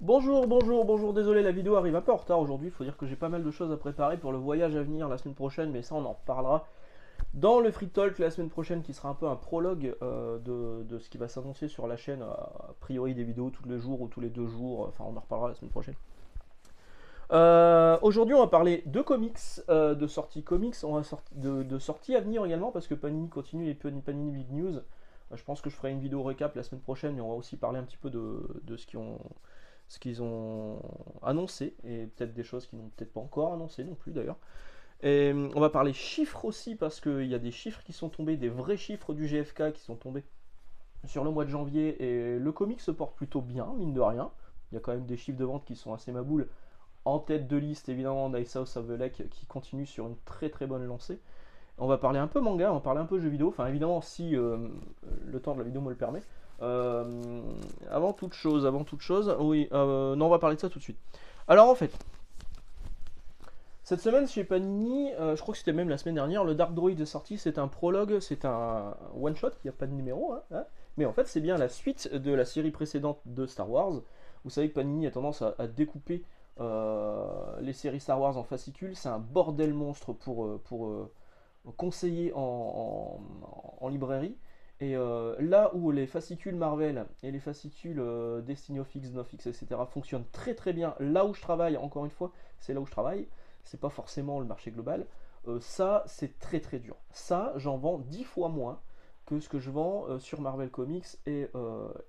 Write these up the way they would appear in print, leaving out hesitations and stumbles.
Bonjour, désolé, la vidéo arrive un peu en retard aujourd'hui, il faut dire que j'ai pas mal de choses à préparer pour le voyage à venir la semaine prochaine, mais ça on en reparlera dans le Free Talk la semaine prochaine qui sera un peu un prologue de ce qui va s'annoncer sur la chaîne, a priori des vidéos tous les jours ou tous les 2 jours, enfin on en reparlera la semaine prochaine. Aujourd'hui on va parler de comics, de sorties comics, de sorties à venir également parce que Panini continue les Panini Big News. Je pense que je ferai une vidéo récap la semaine prochaine, mais on va aussi parler un petit peu de ce qu'ils ont annoncé, et peut-être des choses qu'ils n'ont peut-être pas encore annoncé non plus d'ailleurs. Et on va parler chiffres aussi, parce qu'il y a des chiffres qui sont tombés, des vrais chiffres du GFK qui sont tombés sur le mois de janvier, et le comic se porte plutôt bien, mine de rien. Il y a quand même des chiffres de vente qui sont assez maboules. En tête de liste, évidemment, Dice House of the Lake qui continue sur une très très bonne lancée. On va parler un peu manga, on va parler un peu jeux vidéo, enfin évidemment si le temps de la vidéo me le permet. Avant toute chose, oui, non, on va parler de ça tout de suite. Alors en fait, cette semaine chez Panini, je crois que c'était même la semaine dernière, le Dark Droid est sorti, c'est un prologue, c'est un one-shot, il n'y a pas de numéro, hein, mais en fait c'est bien la suite de la série précédente de Star Wars. Vous savez que Panini a tendance à découper les séries Star Wars en fascicules, c'est un bordel monstre pour conseiller en librairie. Et là où les fascicules Marvel et les fascicules Destiny of X, Nofix, etc. fonctionnent très très bien, là où je travaille, encore une fois, c'est là où je travaille, c'est pas forcément le marché global, ça c'est très très dur. Ça, j'en vends 10 fois moins que ce que je vends sur Marvel Comics et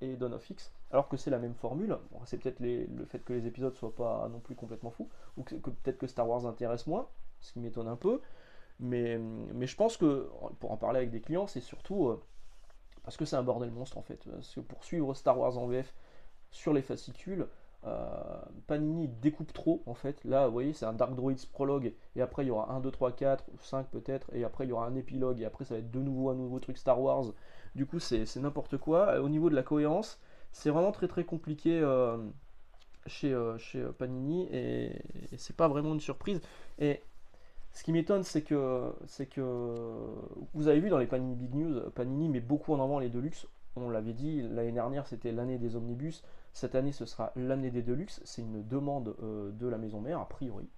Dawn of X, alors que c'est la même formule. Bon, c'est peut-être le fait que les épisodes soient pas non plus complètement fous, ou que peut-être que Star Wars intéresse moins, ce qui m'étonne un peu. Mais je pense que, pour en parler avec des clients, c'est surtout parce que c'est un bordel monstre en fait. Parce que pour suivre Star Wars en VF sur les fascicules, Panini découpe trop en fait. Là, vous voyez, c'est un Dark Droids prologue, et après il y aura 1, 2, 3, 4, 5 peut-être, et après il y aura un épilogue, et après ça va être de nouveau un nouveau truc Star Wars. Du coup, c'est n'importe quoi. Au niveau de la cohérence, c'est vraiment très très compliqué chez Panini, et c'est pas vraiment une surprise. Et ce qui m'étonne, c'est que vous avez vu dans les Panini Big News, Panini met beaucoup en avant les Deluxe. On l'avait dit, l'année dernière c'était l'année des omnibus, cette année ce sera l'année des Deluxe. C'est une demande de la maison mère, a priori.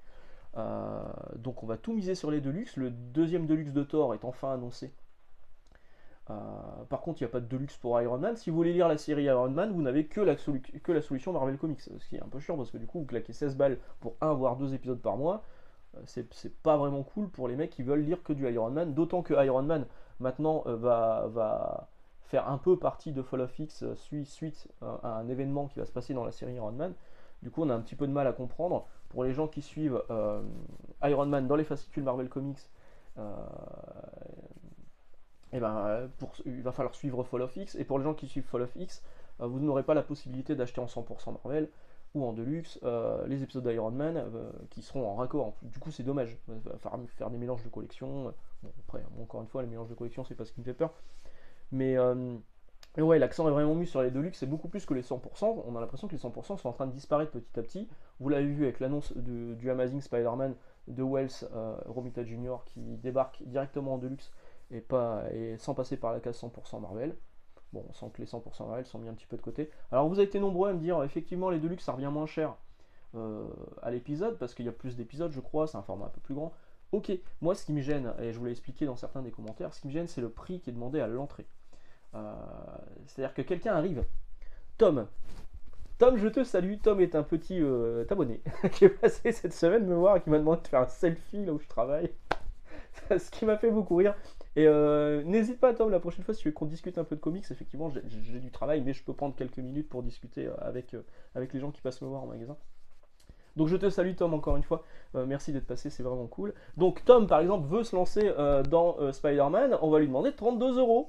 Donc on va tout miser sur les Deluxe. Le deuxième Deluxe de Thor est enfin annoncé. Euh, Par contre, il n'y a pas de Deluxe pour Iron Man. Si vous voulez lire la série Iron Man, vous n'avez que la solution Marvel Comics. Ce qui est un peu chiant parce que du coup, vous claquez 16 balles pour un voire deux épisodes par mois. C'est pas vraiment cool pour les mecs qui veulent lire que du Iron Man, d'autant que Iron Man maintenant va faire un peu partie de Fall of X suite à un événement qui va se passer dans la série Iron Man. Du coup, on a un petit peu de mal à comprendre. Pour les gens qui suivent Iron Man dans les fascicules Marvel Comics, euh, et ben, il va falloir suivre Fall of X. Et pour les gens qui suivent Fall of X, vous n'aurez pas la possibilité d'acheter en 100% Marvel ou en Deluxe les épisodes d'Iron Man qui seront en raccord. Du coup, c'est dommage. Il va falloir faire des mélanges de collection. Bon, après, encore une fois, les mélanges de collection, c'est pas ce qui me fait peur. Mais, ouais, l'accent est vraiment mis sur les Deluxe, c'est beaucoup plus que les 100%. On a l'impression que les 100% sont en train de disparaître petit à petit. Vous l'avez vu avec l'annonce du Amazing Spider-Man de Wells, Romita Jr. qui débarque directement en Deluxe et sans passer par la case 100% Marvel. Bon, on sent que les 100% Marvel sont mis un petit peu de côté. Alors vous avez été nombreux à me dire, effectivement, les Deluxe, ça revient moins cher à l'épisode, parce qu'il y a plus d'épisodes, je crois, c'est un format un peu plus grand. Ok, moi ce qui me gêne, et je vous l'ai expliqué dans certains des commentaires, ce qui me gêne, c'est le prix qui est demandé à l'entrée. C'est-à-dire que quelqu'un arrive, Tom, Tom, je te salue. Tom est un petit abonné qui est passé cette semaine me voir et qui m'a demandé de faire un selfie là où je travaille. Ce qui m'a fait beaucoup rire. Et n'hésite pas, Tom, la prochaine fois, si tu veux qu'on discute un peu de comics, effectivement, j'ai du travail, mais je peux prendre quelques minutes pour discuter avec les gens qui passent me voir en magasin. Donc je te salue, Tom, encore une fois. Merci d'être passé, c'est vraiment cool. Donc Tom, par exemple, veut se lancer dans Spider-Man, on va lui demander 32 €.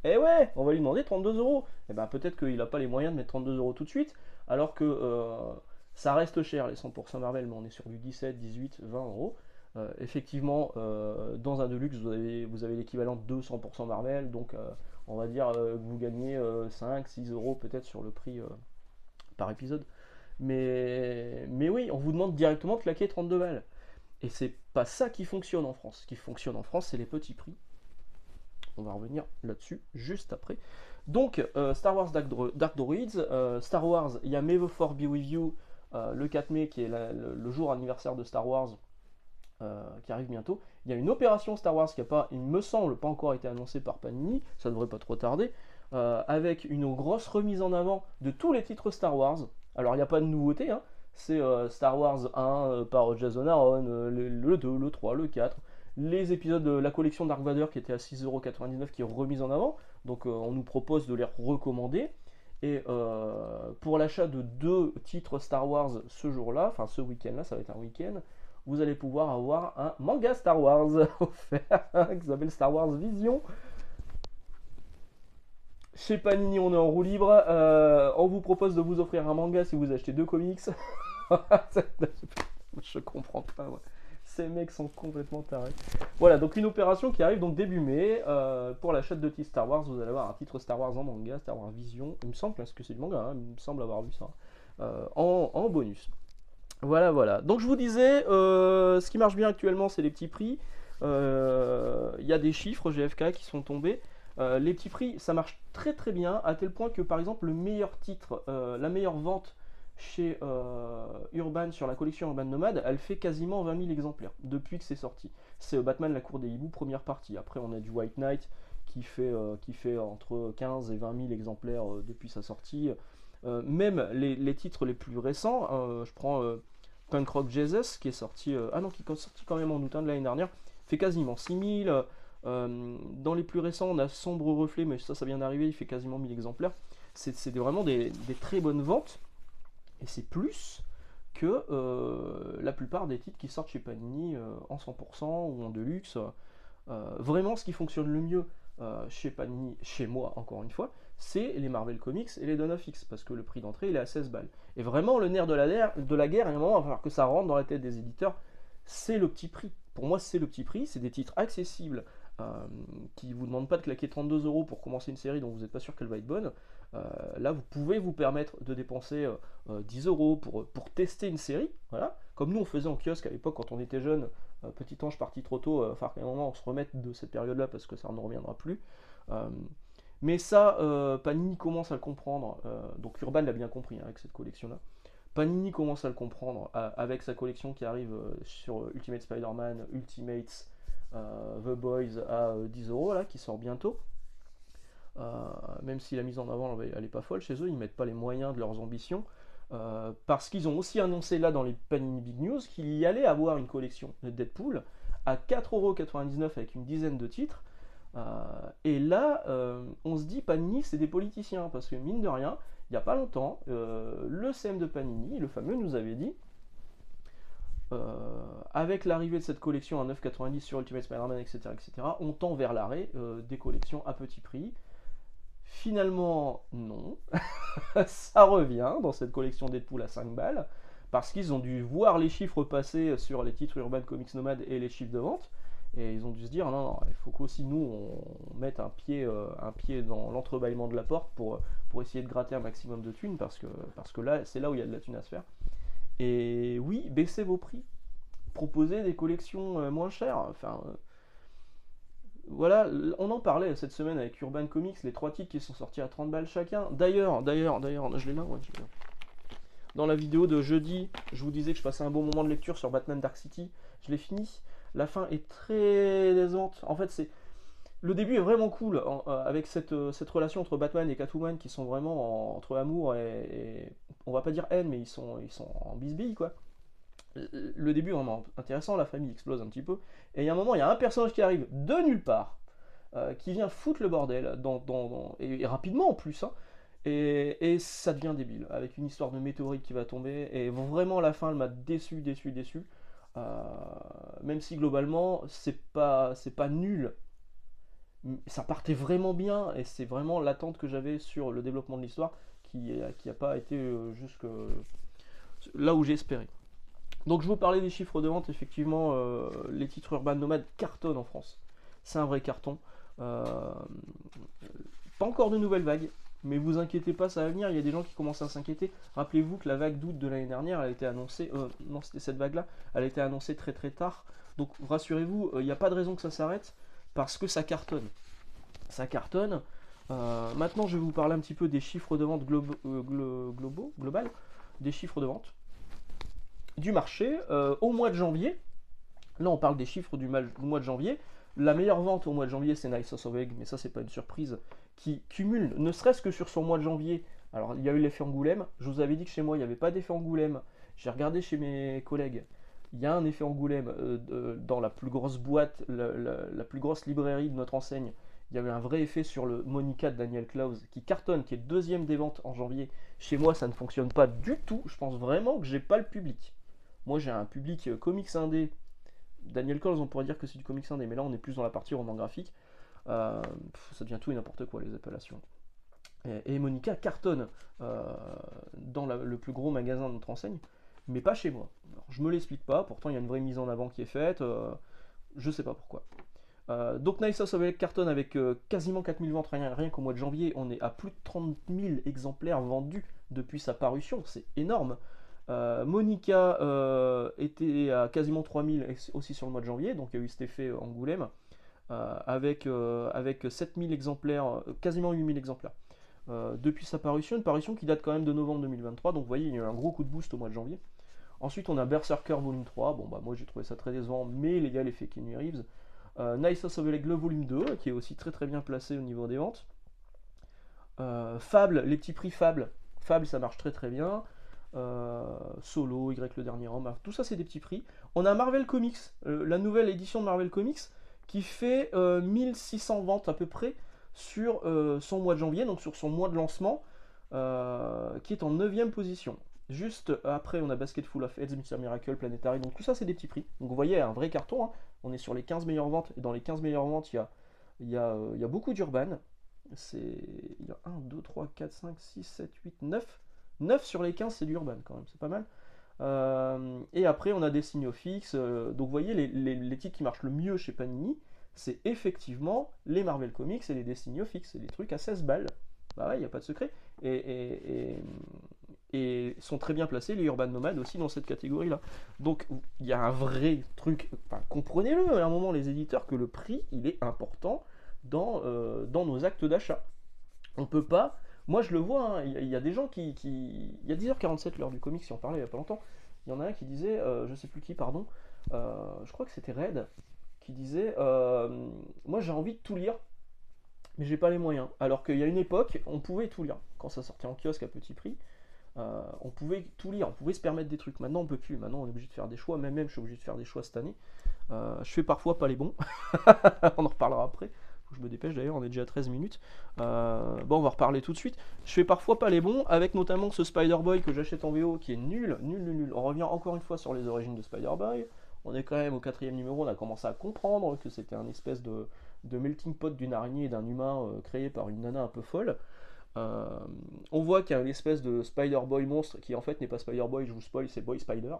Eh ouais, on va lui demander 32 €. Et ben peut-être qu'il n'a pas les moyens de mettre 32 € tout de suite, alors que ça reste cher, les 100% Marvel, mais on est sur du 17, 18, 20 €. Effectivement, dans un Deluxe, vous avez l'équivalent de 200% Marvel, donc on va dire que vous gagnez 5, 6 € peut-être sur le prix par épisode. Mais oui, on vous demande directement de claquer 32 balles. Et c'est pas ça qui fonctionne en France. Ce qui fonctionne en France, c'est les petits prix. On va revenir là-dessus juste après. Donc, Star Wars Dark Droids, Star Wars, il y a May the Force Be With You, le 4 mai, qui est le jour anniversaire de Star Wars, qui arrive bientôt. Il y a une opération Star Wars qui n'a pas, il me semble, pas encore été annoncée par Panini, ça devrait pas trop tarder, avec une grosse remise en avant de tous les titres Star Wars. Alors, il n'y a pas de nouveauté, hein. C'est Star Wars 1 par Jason Aaron, le 2, le 3, le 4, les épisodes de la collection Dark Vader qui était à 6,99€ qui est remise en avant. Donc on nous propose de les recommander. Et pour l'achat de 2 titres Star Wars ce jour-là, enfin ce week-end-là, ça va être un week-end, vous allez pouvoir avoir un manga Star Wars offert qui s'appelle Star Wars Vision. Chez Panini, on est en roue libre. On vous propose de vous offrir un manga si vous achetez 2 comics. Je comprends pas, ouais. Ces mecs sont complètement tarés. Voilà, donc une opération qui arrive donc début mai. Pour l'achat de titres Star Wars, vous allez avoir un titre Star Wars en manga, Star Wars Vision. Il me semble que c'est du manga, hein, il me semble avoir vu ça. En bonus. Voilà, voilà. Donc je vous disais, ce qui marche bien actuellement, c'est les petits prix. Il y a des chiffres GFK qui sont tombés. Les petits prix, ça marche très très bien, à tel point que par exemple le meilleur titre, la meilleure vente chez Urban sur la collection Urban Nomad, elle fait quasiment 20 000 exemplaires depuis que c'est sorti. C'est Batman la cour des hiboux première partie. Après on a du White Knight qui fait entre 15 et 20 000 exemplaires depuis sa sortie. Même les titres les plus récents, je prends Punk Rock Jesus qui est sorti, qui est sorti quand même en août de l'année dernière, fait quasiment 6 000. Dans les plus récents, on a Sombre Reflet, mais ça vient d'arriver, il fait quasiment 1000 exemplaires. C'est vraiment des très bonnes ventes. Et c'est plus que la plupart des titres qui sortent chez Panini en 100% ou en deluxe. Vraiment, ce qui fonctionne le mieux chez Panini, chez moi encore une fois, c'est les Marvel Comics et les Dawn of X, parce que le prix d'entrée il est à 16 balles. Et vraiment, le nerf de la guerre, à un moment, il va falloir que ça rentre dans la tête des éditeurs, c'est le petit prix. Pour moi, c'est le petit prix, c'est des titres accessibles qui ne vous demandent pas de claquer 32€ pour commencer une série dont vous n'êtes pas sûr qu'elle va être bonne. Là, vous pouvez vous permettre de dépenser 10€ pour tester une série, voilà. Comme nous on faisait en kiosque à l'époque quand on était jeune, petit ange parti trop tôt, enfin à un moment on se remette de cette période-là parce que ça ne reviendra plus. Mais ça, Panini commence à le comprendre, donc Urban l'a bien compris hein, avec cette collection-là. Panini commence à le comprendre avec sa collection qui arrive sur Ultimate Spider-Man, Ultimates, The Boys à 10€ là, qui sort bientôt. Même si la mise en avant elle est pas folle chez eux, ils mettent pas les moyens de leurs ambitions. Parce qu'ils ont aussi annoncé là dans les Panini Big News qu'il y allait avoir une collection de Deadpool à 4,99€ avec une dizaine de titres. Et là, on se dit Panini c'est des politiciens parce que mine de rien, il n'y a pas longtemps, le CM de Panini, le fameux, nous avait dit avec l'arrivée de cette collection à 9,90€ sur Ultimate Spider-Man, etc., on tend vers l'arrêt des collections à petit prix. Finalement, non. Ça revient dans cette collection Deadpool à 5 balles, parce qu'ils ont dû voir les chiffres passer sur les titres Urban Comics Nomad et les chiffres de vente, et ils ont dû se dire non, il faut qu'aussi nous on mette un pied dans l'entrebâillement de la porte pour essayer de gratter un maximum de thunes, parce que là, c'est là où il y a de la thune à se faire. Et oui, baissez vos prix, proposez des collections moins chères, enfin... Voilà, on en parlait cette semaine avec Urban Comics, les 3 titres qui sont sortis à 30 balles chacun. D'ailleurs, je l'ai là, ouais, je l'ai là. Dans la vidéo de jeudi, je vous disais que je passais un bon moment de lecture sur Batman Dark City. Je l'ai fini. La fin est très décevante. En fait, le début est vraiment cool avec cette relation entre Batman et Catwoman qui sont vraiment entre amour et on va pas dire haine, mais ils sont en bisbille quoi. Le début est vraiment intéressant, la famille explose un petit peu, et il y a un moment, il y a un personnage qui arrive de nulle part, qui vient foutre le bordel, et rapidement en plus, hein, et ça devient débile, avec une histoire de météorite qui va tomber, et vraiment la fin elle m'a déçu, même si globalement c'est pas nul, ça partait vraiment bien, et c'est vraiment l'attente que j'avais sur le développement de l'histoire qui a pas été jusque là où j'ai espéré. Donc je vous parlais des chiffres de vente, effectivement, les titres Urban Nomad cartonnent en France. C'est un vrai carton. Pas encore de nouvelles vagues, mais vous inquiétez pas, ça va venir, il y a des gens qui commencent à s'inquiéter. Rappelez-vous que la vague d'août de l'année dernière, elle a été annoncée, non c'était cette vague-là, elle a été annoncée très très tard. Donc rassurez-vous, il n'y a pas de raison que ça s'arrête, parce que ça cartonne. Ça cartonne. Maintenant, je vais vous parler un petit peu des chiffres de vente global, des chiffres de vente du marché au mois de janvier. Là, on parle des chiffres du mois de janvier. La meilleure vente au mois de janvier, c'est Nice of Egg, mais ça, c'est pas une surprise, qui cumule, ne serait-ce que sur son mois de janvier. Alors, il y a eu l'effet Angoulême. Je vous avais dit que chez moi, il n'y avait pas d'effet Angoulême. J'ai regardé chez mes collègues. Il y a un effet Angoulême dans la plus grosse boîte, la plus grosse librairie de notre enseigne. Il y avait un vrai effet sur le Monica de Daniel Klaus qui cartonne, qui est deuxième des ventes en janvier. Chez moi, ça ne fonctionne pas du tout. Je pense vraiment que j'ai pas le public. Moi, j'ai un public comics indé. Daniel Klaus, on pourrait dire que c'est du comics indé, mais là, on est plus dans la partie roman graphique. Ça devient tout et n'importe quoi, les appellations. Et Monica cartonne dans le plus gros magasin de notre enseigne, mais pas chez moi. Alors, je me l'explique pas, pourtant il y a une vraie mise en avant qui est faite, je sais pas pourquoi. Donc Nice House of Egg cartonne avec quasiment 4000 ventes rien qu'au mois de janvier, on est à plus de 30 000 exemplaires vendus depuis sa parution, c'est énorme. Monica était à quasiment 3000 aussi sur le mois de janvier, donc il y a eu cet effet Angoulême, avec 7000 exemplaires, quasiment 8000 exemplaires. Depuis sa parution, une parution qui date quand même de novembre 2023, donc vous voyez, il y a eu un gros coup de boost au mois de janvier. Ensuite, on a Berserker Volume 3, bon bah moi j'ai trouvé ça très décevant, mais les gars, l'effet Keanu Reeves. Nice House of Egg le Volume 2, qui est aussi très très bien placé au niveau des ventes. Fable, les petits prix Fable, ça marche très très bien. Solo, Y le dernier homme, tout ça c'est des petits prix. On a Marvel Comics, la nouvelle édition de Marvel Comics, qui fait 1600 ventes à peu près sur son mois de janvier, donc sur son mois de lancement, qui est en 9ème position. Juste après, on a Basket Full of Heads, Mr. Miracle, Planetary, donc tout ça c'est des petits prix. Donc vous voyez, un vrai carton, hein. On est sur les 15 meilleures ventes, et dans les 15 meilleures ventes, il y a beaucoup d'urban. Il y a 1, 2, 3, 4, 5, 6, 7, 8, 9. 9 sur les 15, c'est du urban quand même, c'est pas mal. Et après, on a des signaux fixes. Donc, vous voyez, les titres qui marchent le mieux chez Panini, c'est effectivement les Marvel Comics et les Destiny fixes. C'est des trucs à 16 balles. Bah ouais, il n'y a pas de secret. Et sont très bien placés les Urban Nomades aussi dans cette catégorie-là. Donc, il y a un vrai truc. Enfin, comprenez-le à un moment, les éditeurs, que le prix, il est important dans nos actes d'achat. On peut pas. Moi, je le vois, hein, il y a des gens Il y a 10h47 l'heure du comics, si on parlait il y a pas longtemps. Il y en a un qui disait, je sais plus qui, pardon, je crois que c'était Red, qui disait moi j'ai envie de tout lire, mais j'ai pas les moyens. Alors qu'il y a une époque, on pouvait tout lire. Quand ça sortait en kiosque à petit prix, on pouvait tout lire, on pouvait se permettre des trucs. Maintenant, on peut plus. Maintenant, on est obligé de faire des choix. Même je suis obligé de faire des choix cette année. Je fais parfois pas les bons. On en reparlera après. Faut que je me dépêche d'ailleurs, on est déjà à 13 minutes. Bon, on va reparler tout de suite. Je fais parfois pas les bons, avec notamment ce Spider-Boy que j'achète en VO qui est nul. On revient encore une fois sur les origines de Spider-Boy. On est quand même au 4ème numéro, on a commencé à comprendre que c'était un espèce de melting pot d'une araignée et d'un humain créé par une nana un peu folle. On voit qu'il y a une espèce de Spider-Boy monstre qui en fait n'est pas Spider-Boy, je vous spoil, c'est Boy Spider.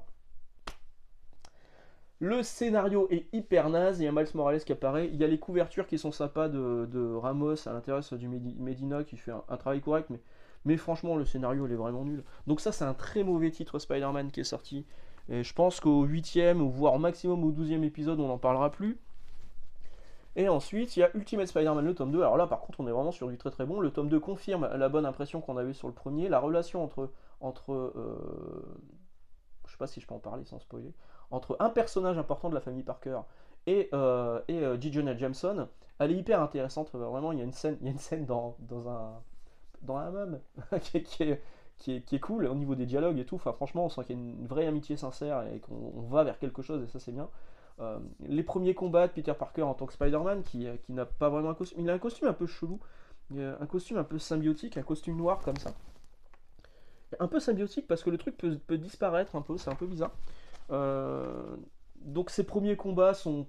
Le scénario est hyper naze, il y a Miles Morales qui apparaît, il y a les couvertures qui sont sympas de Ramos à l'intérieur du Medina qui fait un travail correct, mais franchement le scénario il est vraiment nul. Donc ça c'est un très mauvais titre Spider-Man qui est sorti, et je pense qu'au 8ème ou voire au maximum au 12ème épisode on n'en parlera plus. Et ensuite il y a Ultimate Spider-Man le tome 2, alors là par contre on est vraiment sur du très très bon, le tome 2 confirme la bonne impression qu'on avait sur le premier, la relation entre je sais pas si je peux en parler sans spoiler, entre un personnage important de la famille Parker et J. Jonah Jameson, elle est hyper intéressante. Vraiment, il y a une scène dans un hammam qui est cool au niveau des dialogues et tout. Enfin, franchement, on sent qu'il y a une vraie amitié sincère et qu'on va vers quelque chose, et ça, c'est bien. Les premiers combats de Peter Parker en tant que Spider-Man, qui n'a pas vraiment un costume. Il a un costume un peu chelou, un costume un peu symbiotique, un costume noir comme ça. Un peu symbiotique parce que le truc peut disparaître un peu, c'est un peu bizarre. Donc ses premiers combats sont,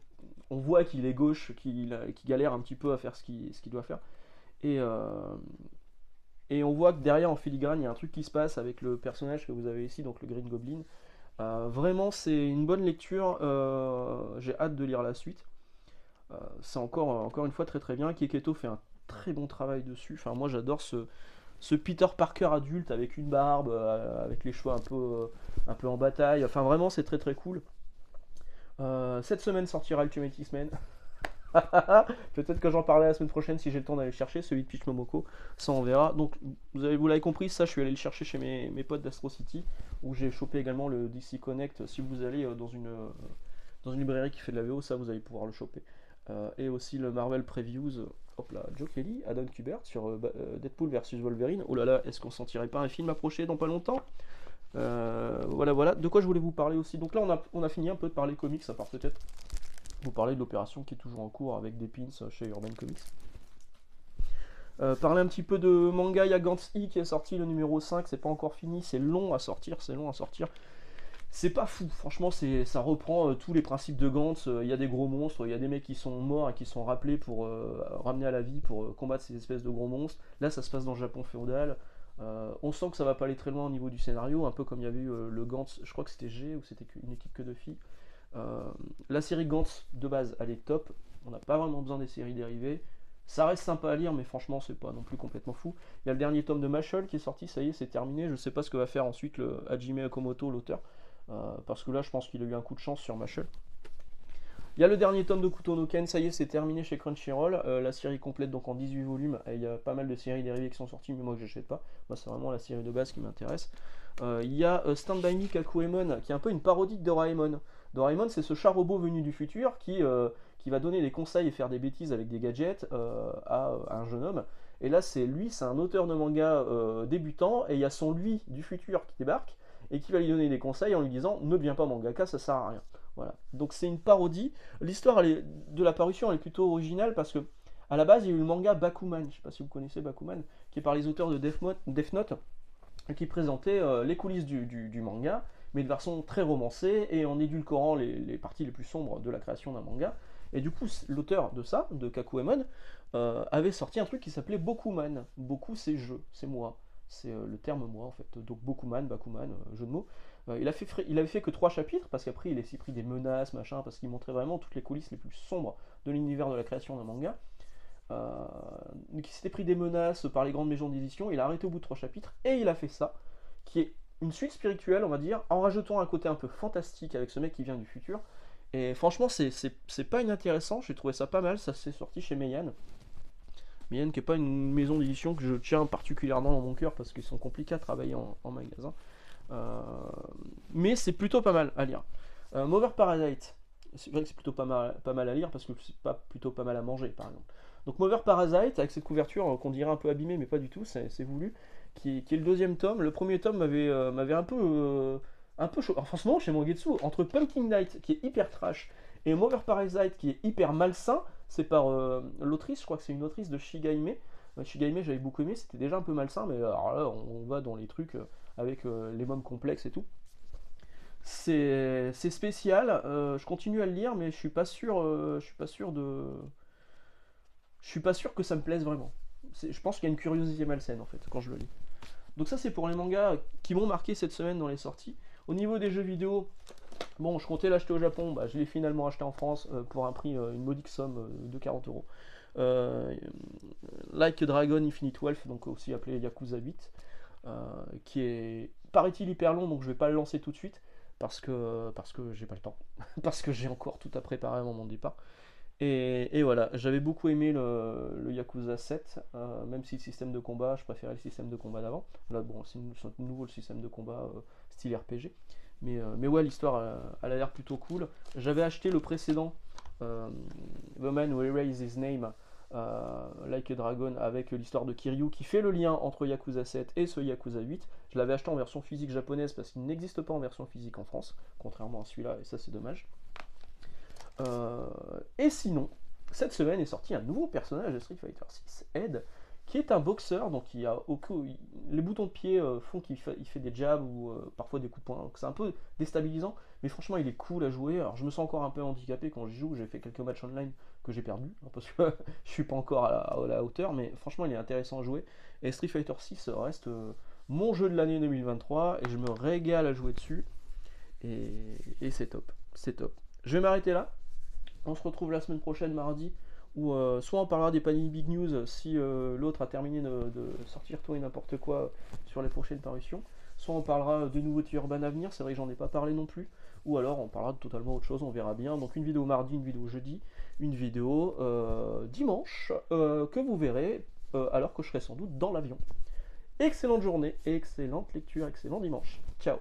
on voit qu'il est gauche, qu'il galère un petit peu à faire ce qu'il doit faire, et, on voit que derrière en filigrane il y a un truc qui se passe avec le personnage que vous avez ici, donc le Green Goblin. Vraiment c'est une bonne lecture, j'ai hâte de lire la suite. C'est encore une fois très très bien. Keketo fait un très bon travail dessus. Enfin moi j'adore ce Peter Parker adulte avec une barbe, avec les cheveux un peu en bataille. Enfin, vraiment, c'est très très cool. Cette semaine sortira Ultimate X-Men. Peut-être que j'en parlerai la semaine prochaine si j'ai le temps d'aller le chercher, celui de Peach Momoko. Ça, on verra. Donc, vous l'avez compris, ça, je suis allé le chercher chez mes potes d'Astro City, où j'ai chopé également le DC Connect. Si vous allez dans une librairie qui fait de la VO, ça, vous allez pouvoir le choper. Et aussi le Marvel Previews. Hop là, Joe Kelly, Adam Kubert sur Deadpool versus Wolverine. Oh là là, est-ce qu'on sentirait pas un film approché dans pas longtemps? Voilà, voilà. De quoi je voulais vous parler aussi. Donc là, on a fini un peu de parler comics, à part peut-être vous parler de l'opération qui est toujours en cours avec des pins chez Urban Comics. Parler un petit peu de manga, il y a Gantz I qui est sorti, le numéro 5, c'est pas encore fini, c'est long à sortir, c'est long à sortir. C'est pas fou, franchement, ça reprend tous les principes de Gantz. Il y a des gros monstres, il y a des mecs qui sont morts et qui sont rappelés pour ramener à la vie, pour combattre ces espèces de gros monstres. Là, ça se passe dans le Japon féodal. On sent que ça va pas aller très loin au niveau du scénario, un peu comme il y avait eu le Gantz, je crois que c'était G ou c'était une équipe que de filles. La série Gantz de base, elle est top. On n'a pas vraiment besoin des séries dérivées. Ça reste sympa à lire, mais franchement, c'est pas non plus complètement fou. Il y a le dernier tome de Mashle qui est sorti, ça y est, c'est terminé. Je sais pas ce que va faire ensuite le Hajime Akomoto, l'auteur, parce que là, je pense qu'il a eu un coup de chance sur Mashle. Il y a le dernier tome de Kuto no Ken, ça y est, c'est terminé chez Crunchyroll. La série complète, donc en 18 volumes. Et il y a pas mal de séries dérivées qui sont sorties, mais moi, je n'achète pas. Moi, c'est vraiment la série de base qui m'intéresse. Il y a Stand By Me Kakuemon, qui est un peu une parodie de Doraemon. Doraemon, c'est ce chat robot venu du futur qui va donner des conseils et faire des bêtises avec des gadgets à un jeune homme. Et là, c'est un auteur de manga débutant, et il y a son lui du futur qui débarque et qui va lui donner des conseils en lui disant ne deviens pas mangaka, ça sert à rien. Voilà. Donc c'est une parodie. L'histoire de la parution elle est plutôt originale parce que à la base il y a eu le manga Bakuman, je ne sais pas si vous connaissez Bakuman, qui est par les auteurs de Death Note, qui présentait les coulisses du manga, mais de façon très romancée et en édulcorant les parties les plus sombres de la création d'un manga. Et du coup, l'auteur de ça, de Kakuemon, avait sorti un truc qui s'appelait Bokuman. Boku, c'est je, c'est moi. C'est le terme moi en fait. Donc Bokuman, Bakuman, jeu de mots. Il avait fait que 3 chapitres, parce qu'après il s'est pris des menaces, machin, parce qu'il montrait vraiment toutes les coulisses les plus sombres de l'univers de la création d'un manga. Il s'était pris des menaces par les grandes maisons d'édition, il a arrêté au bout de 3 chapitres, et il a fait ça, qui est une suite spirituelle, on va dire, en rajoutant un côté un peu fantastique avec ce mec qui vient du futur. Et franchement, c'est pas inintéressant, j'ai trouvé ça pas mal, ça s'est sorti chez Meian. Meian qui est pas une maison d'édition que je tiens particulièrement dans mon cœur, parce qu'ils sont compliqués à travailler en magasin. Mais c'est plutôt pas mal à lire. Mover Parasite, c'est vrai que c'est plutôt pas mal à lire, parce que c'est pas plutôt pas mal à manger, par exemple. Donc Mover Parasite, avec cette couverture qu'on dirait un peu abîmée, mais pas du tout, c'est voulu, qui est le deuxième tome. Le premier tome m'avait un peu chaud. Enfin, en ce moment, chez Mangetsu, entre Pumpkin Night, qui est hyper trash, et Mover Parasite, qui est hyper malsain, c'est par l'autrice, je crois que c'est une autrice de Shigaime. Shigaime, j'avais beaucoup aimé, c'était déjà un peu malsain, mais alors là, on va dans les trucs avec les mômes complexes et tout. C'est spécial, je continue à le lire, mais je suis pas sûr que ça me plaise vraiment. Je pense qu'il y a une curiosité malsaine en fait quand je le lis. Donc ça c'est pour les mangas qui m'ont marqué cette semaine dans les sorties. Au niveau des jeux vidéo, bon je comptais l'acheter au Japon, je l'ai finalement acheté en France pour un prix, une modique somme de 40€. Like Dragon Infinite Wealth, donc aussi appelé Yakuza 8, qui est paraît-il hyper long, donc je vais pas le lancer tout de suite parce que j'ai pas le temps, parce que j'ai encore tout à préparer à mon départ. Et voilà, j'avais beaucoup aimé le Yakuza 7, même si le système de combat, je préférais le système de combat d'avant. Là, bon, c'est nouveau le système de combat style RPG. Mais ouais, l'histoire, elle a l'air plutôt cool. J'avais acheté le précédent, The Man Who Erased His Name, Like a Dragon, avec l'histoire de Kiryu, qui fait le lien entre Yakuza 7 et ce Yakuza 8. Je l'avais acheté en version physique japonaise, parce qu'il n'existe pas en version physique en France, contrairement à celui-là, et ça c'est dommage. Et sinon, cette semaine est sorti un nouveau personnage de Street Fighter 6, Ed, qui est un boxeur, donc les boutons de pied font qu'il fait des jabs ou parfois des coups de poing, donc c'est un peu déstabilisant, mais franchement il est cool à jouer. Alors je me sens encore un peu handicapé quand j'y joue, j'ai fait quelques matchs online que j'ai perdu, parce que je suis pas encore à la hauteur, mais franchement il est intéressant à jouer, et Street Fighter 6 reste mon jeu de l'année 2023, et je me régale à jouer dessus, et c'est top, c'est top. Je vais m'arrêter là. On se retrouve la semaine prochaine, mardi, où soit on parlera des Panini Big News si l'autre a terminé de sortir tout et n'importe quoi sur les prochaines parutions, soit on parlera des nouveautés urbaines à venir, c'est vrai que j'en ai pas parlé non plus, ou alors on parlera de totalement autre chose, on verra bien. Donc une vidéo mardi, une vidéo jeudi, une vidéo dimanche, que vous verrez alors que je serai sans doute dans l'avion. Excellente journée, excellente lecture, excellent dimanche. Ciao.